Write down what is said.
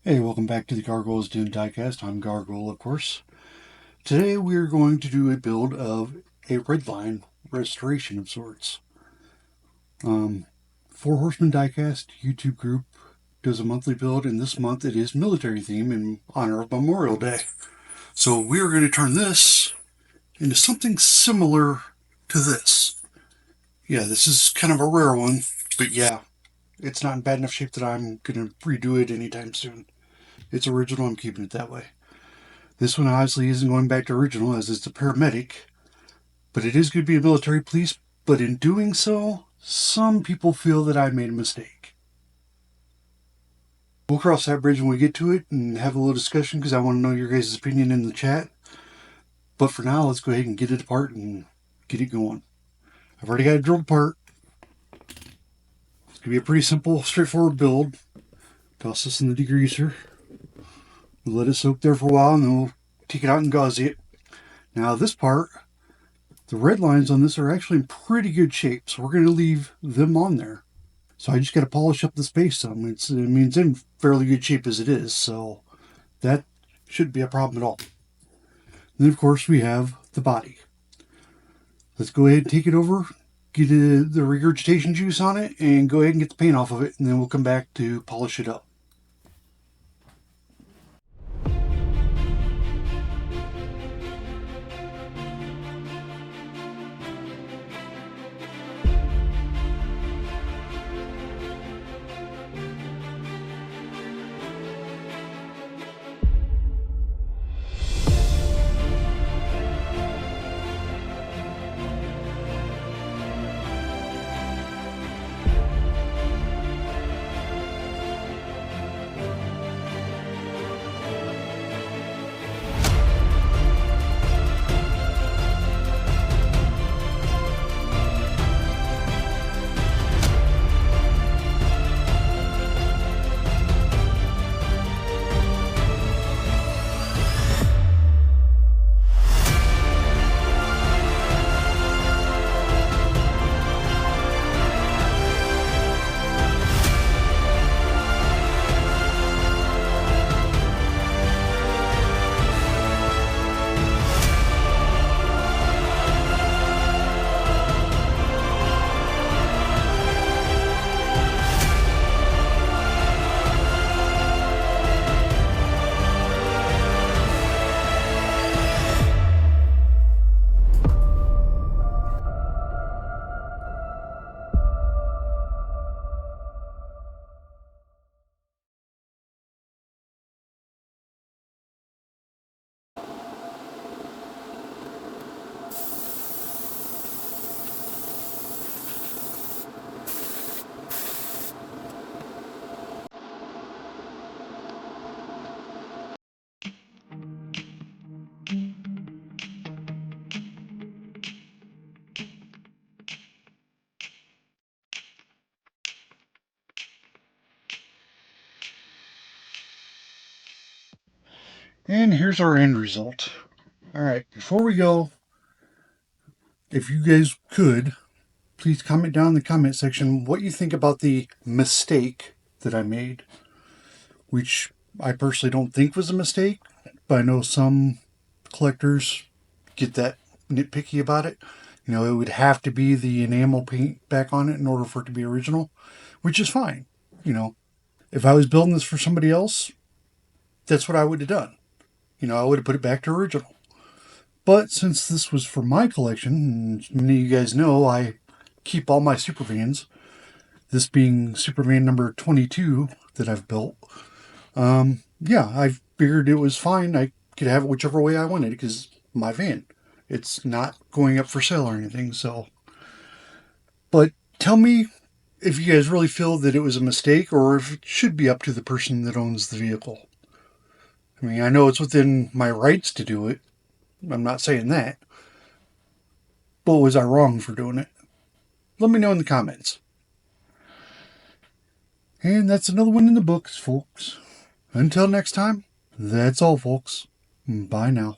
Hey, welcome back to the Gargoyles Den Diecast. I'm Gargoyle, of course. Today we are going to do a build of a Redline restoration of sorts. Four Horsemen Diecast YouTube group does a monthly build, and this month it is military theme in honor of Memorial Day. So we are going to turn this into something similar to this. Yeah, this is kind of a rare one, but yeah, it's not in bad enough shape that I'm going to redo it anytime soon. It's original, I'm keeping it that way. This one obviously isn't going back to original as it's a paramedic, but it is going to be a military police. But in doing so, some people feel that I made a mistake. We'll cross that bridge when we get to it and have a little discussion because I want to know your guys' opinion in the chat. But for now, let's go ahead and get it apart and get it going. I've already got it drilled apart. It's going to be a pretty simple, straightforward build. Toss this in the degreaser. We'll let it soak there for a while and then we'll take it out and gauze it. Now this part, the red lines on this are actually in pretty good shape, so we're going to leave them on there. So I just got to polish up this base some. It's in fairly good shape as it is, so that shouldn't be a problem at all. And then of course we have the body. Let's go ahead and take it over, get the regurgitation juice on it, and go ahead and get the paint off of it, and then we'll come back to polish it up. And here's our end result. Alright, before we go, if you guys could, please comment down in the comment section what you think about the mistake that I made, which I personally don't think was a mistake, but I know some collectors get that nitpicky about it. You know, it would have to be the enamel paint back on it in order for it to be original, which is fine. You know, if I was building this for somebody else, that's what I would have done. You know, I would have put it back to original. But since this was for my collection, and many of you guys know I keep all my SuperVans, this being SuperVan number 22 that I've built, yeah, I figured it was fine. I could have it whichever way I wanted because my van. It's not going up for sale or anything, so. But tell me if you guys really feel that it was a mistake or if it should be up to the person that owns the vehicle. I mean, I know it's within my rights to do it. I'm not saying that. But was I wrong for doing it? Let me know in the comments. And that's another one in the books, folks. Until next time, that's all, folks. Bye now.